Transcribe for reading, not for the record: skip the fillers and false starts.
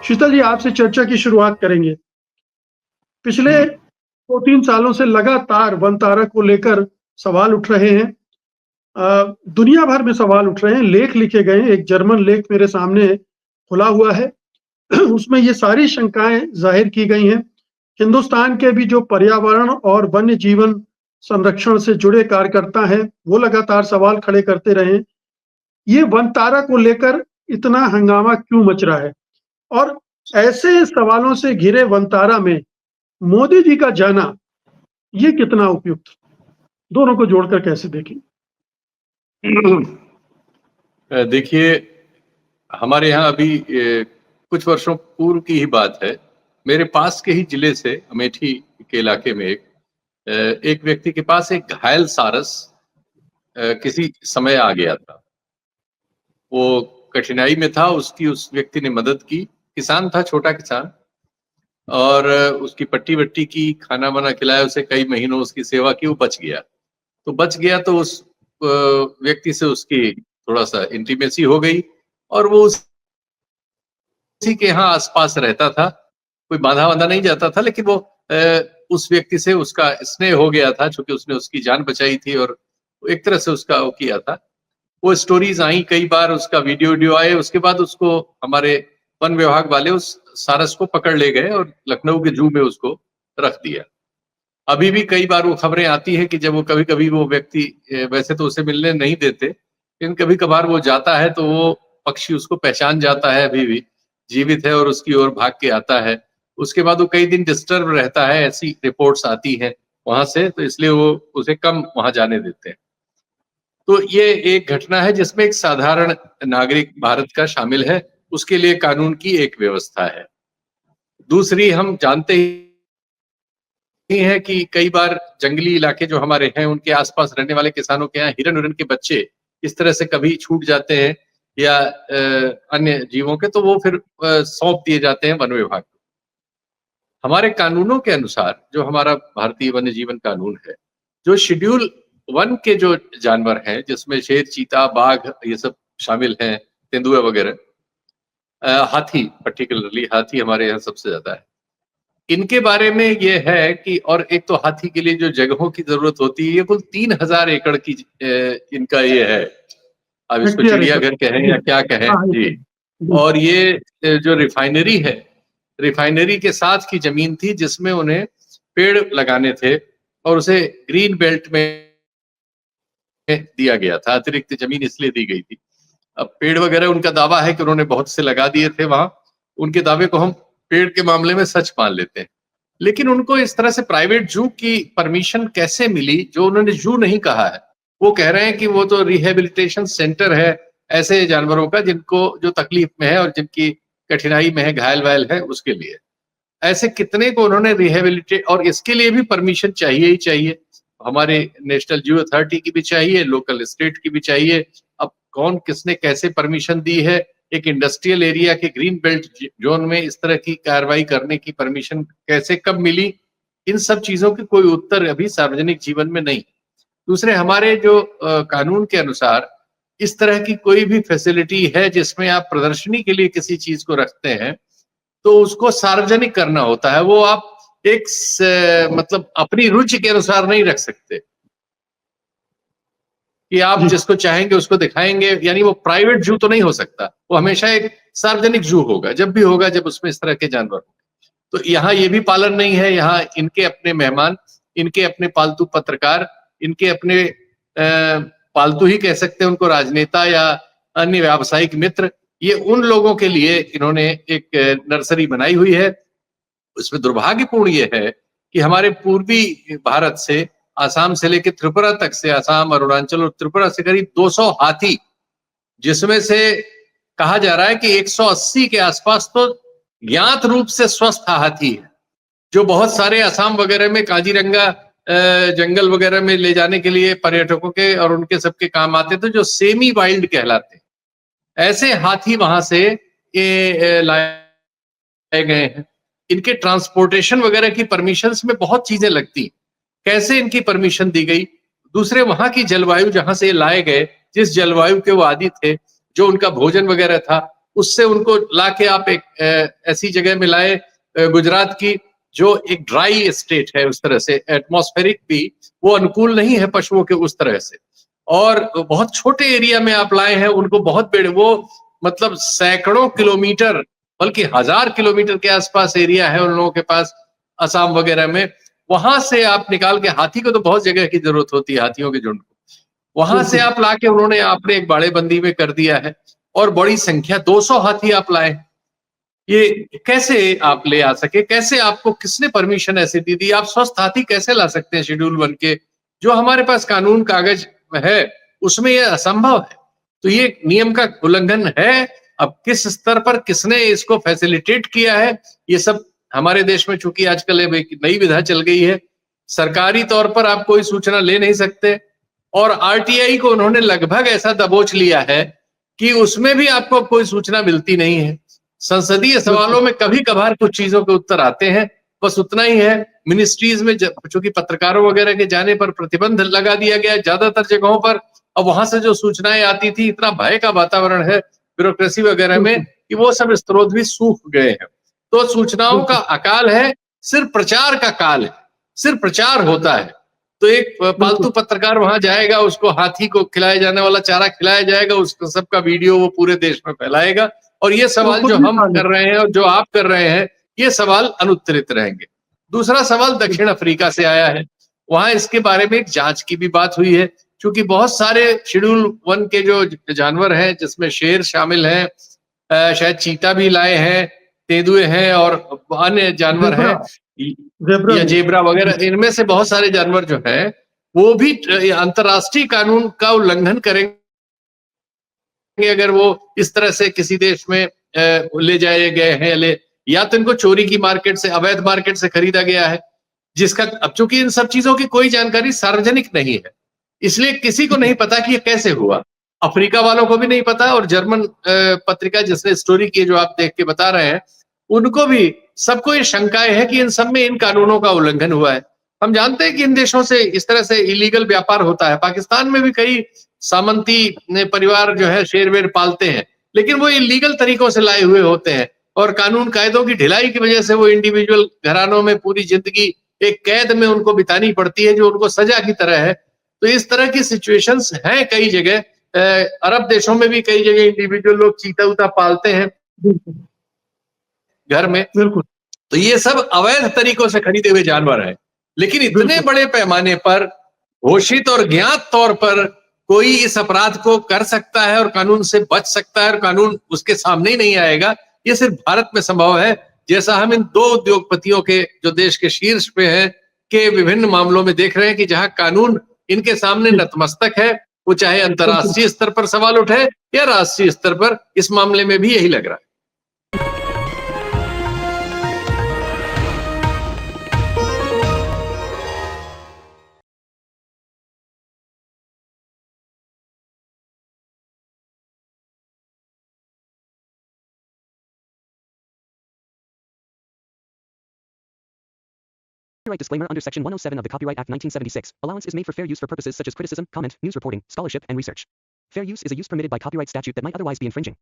शीतल जी, आपसे चर्चा की शुरुआत करेंगे। पिछले 2-3 सालों से लगातार वनतारा को लेकर सवाल उठ रहे हैं। दुनिया भर में सवाल उठ रहे हैं, लेख लिखे गए हैं। एक जर्मन लेख मेरे सामने खुला हुआ है। उसमें ये सारी शंकाएँ ज़ाहिर की गई हैं। हिंदुस्तान के भी जो पर्यावरण और वन्य जीवन संरक्षण से जुड़े कार्यकर्ता हैं, वो लगातार सवाल खड़े करते रहे हैं। ये वनतारा को लेकर इतना हंगामा क्यों मच रहा है? और ऐसे सवालों से घिरे वनतारा में मोदी जी का जाना, ये कितना उपयुक्त? दोनों को जोड़कर कैसे देखें? देखिए, हमारे यहाँ अभी कुछ वर्षों पूर्व की ही बात है। मेरे पास के ही जिले से, अमेठी के इलाके में एक व्यक्ति के पास एक घायल सारस किसी समय आ गया था। वो कठिनाई में था, उसकी उस व्यक्ति ने मदद की। किसान था, छोटा किसान, और उसकी पट्टी-वट्टी की, खाना-वाना खिलाया, उसे कई महीनों उसकी सेवा की, वो बच गया। तो बच गया तो उस व्यक्ति से उसकी थोड़ा-सा इंटीमेसी हो गई और वो उसी के यहाँ आस-पास रहता था। कोई बाँधा-वाँधा नहीं जाता था, लेकिन वो उस व्यक्ति से उसका स्नेह हो गया था, चूँकि उसने उसकी जान बचाई थी और एक तरह से उसका वो किया था। वो स्टोरीज़ आई कई बार, उसका वीडियो आए, उसके बाद उसको हमारे वन विभाग वाले उस सारस को पकड़ ले गए और लखनऊ के ज़ू में उसको रख दिया। अभी भी कई बार वो खबरें आती हैं कि जब वो कभी-कभी वो व्यक्ति वैसे तो उसे मिलने नहीं देते, लेकिन कभी-कभार वो जाता है तो वो पक्षी उसको पहचान जाता है, अभी भी जीवित है और उसकी ओर भाग के आता है। उसके बाद वो कई दिन डिस्टर्ब रहता है, ऐसी रिपोर्ट्स आती हैं वहाँ से, तो इसलिए वो उसे कम वहाँ जाने देते हैं। तो ये एक घटना है जिसमें एक साधारण नागरिक भारत का शामिल है, उसके लिए कानून की एक व्यवस्था है। दूसरी, हम जानते ही हैं कि कई बार जंगली इलाके जो हमारे हैं, उनके आस-पास रहने वाले किसानों के यहाँ हिरन-विरन के बच्चे इस तरह से कभी छूट जाते हैं या अन्य जीवों के, तो वो फिर सौंप दिए जाते हैं वन विभाग को। हमारे कानूनों के अनुसार, जो हमारा भारतीय वन्य जीवन कानून है, जो शेड्यूल 1 के जो जानवर हैं, जिसमें शेर, चीता, बाघ ये सब शामिल हैं, तेंदुआ वगैरह, हाथी, पर्टिकुलरली हाथी हमारे यहाँ सबसे ज़्यादा है। इनके बारे में ये है कि, और एक तो हाथी के लिए जो जगहों की ज़रूरत होती है, ये कुल 3000 एकड़ की इनका ये है। अब इसको चिड़ियाघर कहें या क्या कहें, जी। और ये जो रिफाइनरी है, रिफाइनरी के साथ की ज़मीन थी जिसमें उन्हें पेड़ लगाने थे और उसे ग्रीन बेल्ट में दिया गया था। अतिरिक्त ज़मीन इसलिए दी गई थी। अब पेड़ वगैरह, उनका दावा है कि उन्होंने बहुत से लगा दिए थे वहाँ। उनके दावे को हम पेड़ के मामले में सच मान लेते हैं। लेकिन उनको इस तरह से प्राइवेट ज़ू की परमिशन कैसे मिली, जो उन्होंने ज़ू नहीं कहा है। वो कह रहे हैं कि वो तो रिहैबिलिटेशन सेंटर है ऐसे जानवरों का जिनको, जो तकलीफ में है और जिनकी कठिनाई में है, घायल-वायल है, उसके लिए। ऐसे कितने को उन्होंने रिहैबिलिटेट, और इसके लिए भी परमिशन चाहिए ही चाहिए। हमारे नेशनल ज़ू अथॉरिटी की भी चाहिए, लोकल स्टेट की भी चाहिए। अब कौन किसने कैसे परमिशन दी है, एक इंडस्ट्रियल एरिया के ग्रीन बेल्ट जोन में इस तरह की कार्रवाई करने की परमिशन कैसे, कब मिली, इन सब चीज़ों के कोई उत्तर अभी सार्वजनिक जीवन में नहीं। दूसरे, हमारे जो कानून के अनुसार इस तरह की कोई भी फैसिलिटी है जिसमें आप प्रदर्शनी के लिए किसी चीज़ को रखते हैं, तो उसको सार्वजनिक करना होता है। वो आप एक मतलब अपनी रुचि के अनुसार नहीं रख सकते कि आप जिसको चाहेंगे उसको दिखाएंगे, यानी वो प्राइवेट ज़ू तो नहीं हो सकता। वो हमेशा एक सार्वजनिक ज़ू होगा, जब भी होगा जब उसमें इस तरह के जानवर हों। तो यहाँ ये भी पालन नहीं है। यहाँ इनके अपने मेहमान, इनके अपने पालतू पत्रकार, इनके अपने पालतू ही कह सकते हैं उनको, राजनेता या अन्य व्यावसायिक मित्र, ये उन लोगों के लिए इन्होंने एक नर्सरी बनाई हुई है। उसमें दुर्भाग्यपूर्ण ये है कि हमारे पूर्वी भारत से, आसाम से लेकर त्रिपुरा तक से, आसाम, अरुणाचल और त्रिपुरा से करीब 200 हाथी, जिसमें से कहा जा रहा है कि 180 के आसपास तो ज्ञात रूप से स्वस्थ हाथी है, जो बहुत सारे असम वगैरह में काजीरंगा जंगल वगैरह में ले जाने के लिए पर्यटकों के और उनके सबके काम आते थे, जो सेमी वाइल्ड कहलाते हैं। ऐसे हाथी वहां से लाए गए हैं। इनके ट्रांसपोर्टेशन वगैरह की परमिशंस में बहुत चीजें लगती, कैसे इनकी परमिशन दी गई। दूसरे, वहां की जलवायु जहां से लाए गए, जिस जलवायु के वो आदी थे, जो उनका भोजन वगैरह था, उससे उनको लाके आप एक ऐसी जगह में लाए गुजरात की जो एक ड्राई स्टेट है, उस तरह से एटमॉस्फेरिक भी वो अनुकूल नहीं है पशुओं के उस तरह से, और बहुत छोटे एरिया में आप लाए हैं उनको, बहुत बड़े वो मतलब सैकड़ों किलोमीटर बल्कि 1000 किलोमीटर के आसपास एरिया है उन लोगों के पास असम वगैरह में, वहां से आप निकाल के, हाथी को तो बहुत जगह की जरूरत होती है, हाथियों के झुंड को वहां से आप लाके उन्होंने आपने एक बाड़ेबंदी में कर दिया है और बड़ी संख्या 200 हाथी आप लाए। ये कैसे आप ले आ सके, कैसे आपको किसने परमिशन ऐसे दी थी? आप स्वस्थ हाथी कैसे ला सकते हैं शेड्यूल 1 के, जो हमारे पास कानून कागज है उसमें ये असंभव है। तो ये नियम का उल्लंघन है। अब किस स्तर पर किसने इसको फैसिलिटेट किया है, ये सब हमारे देश में चूंकि आजकल एक नई विधा चल गई है, सरकारी तौर पर आप कोई सूचना ले नहीं सकते, और आरटीआई को उन्होंने लगभग ऐसा दबोच लिया है कि उसमें भी आपको कोई सूचना मिलती नहीं है। संसदीय सवालों में कभी कभार कुछ चीजों के उत्तर आते हैं, बस उतना ही है। मिनिस्ट्रीज में चूंकि पत्रकारों वगैरह के जाने पर प्रतिबंध लगा दिया गया है ज्यादातर जगहों पर, अब वहां से जो सूचनाएं आती थी, इतना भय का वातावरण है ब्यूरोक्रेसी वगैरह में कि वो सब स्रोत भी सूख गए हैं। तो सूचनाओं का अकाल है, सिर्फ प्रचार का काल है, सिर्फ प्रचार होता है। तो एक पालतू पत्रकार वहां जाएगा, उसको हाथी को खिलाया जाने वाला चारा खिलाया जाएगा, उसको सबका वीडियो वो पूरे देश में फैलाएगा, और ये सवाल जो हम कर रहे हैं और जो आप कर रहे हैं, ये सवाल अनुत्तरित रहेंगे। दूसरा सवाल दक्षिण अफ्रीका से आया है, वहां इसके बारे में एक जांच की भी बात हुई है, क्योंकि बहुत सारे शेड्यूल 1 के जो जानवर हैं, जिसमें शेर शामिल हैं, शायद चीता भी लाए हैं, तेंदुए हैं और अन्य जानवर हैं या जेब्रा वगैरह, इनमें से बहुत सारे जानवर जो है वो भी अंतर्राष्ट्रीय कानून का उल्लंघन करेंगे अगर वो इस तरह से किसी देश में ले जाए गए हैं, या तो इनको चोरी की मार्केट से, अवैध मार्केट से खरीदा गया है, जिसका अब चूंकि इन सब चीजों की कोई जानकारी सार्वजनिक नहीं है, इसलिए किसी को नहीं पता कि ये कैसे हुआ। अफ्रीका वालों को भी नहीं पता, और जर्मन पत्रिका जिसने स्टोरी की जो आप देख के बता रहे हैं, उनको भी, सबको ये शंकाएं है कि इन सब में इन कानूनों का उल्लंघन हुआ है। हम जानते हैं कि इन देशों से इस तरह से इलीगल व्यापार होता है, पाकिस्तान में भी कई सामंती परिवार जो है शेर वेर पालते हैं, लेकिन वो इलीगल तरीकों से लाए हुए होते हैं, और कानून कायदों की ढिलाई की वजह से वो इंडिविजुअल घरानों में पूरी जिंदगी एक कैद में उनको बितानी पड़ती है, जो उनको सजा की तरह है। तो इस तरह की सिचुएशंस हैं कई जगह, अरब देशों में भी कई जगह इंडिविजुअल लोग चीता उता पालते हैं घर में। बिल्कुल। तो ये सब अवैध तरीकों से खरीदे हुए जानवर हैं, लेकिन इतने बड़े पैमाने पर घोषित और ज्ञात तौर पर कोई इस अपराध को कर सकता है और कानून से बच सकता है और कानून उसके सामने ही नहीं आएगा, ये सिर्फ भारत में संभव है। जैसा हम इन 2 उद्योगपतियों के, जो देश के शीर्ष पे हैं, के विभिन्न मामलों में देख रहे हैं कि जहां कानून इनके सामने नतमस्तक है, वो चाहे अंतर्राष्ट्रीय स्तर पर सवाल उठे या राष्ट्रीय स्तर पर, इस मामले में भी यही लग रहा है। Copyright disclaimer under Section 107 of the Copyright Act 1976. Allowance is made for fair use for purposes such as criticism, comment, news reporting, scholarship, and research. Fair use is a use permitted by copyright statute that might otherwise be infringing.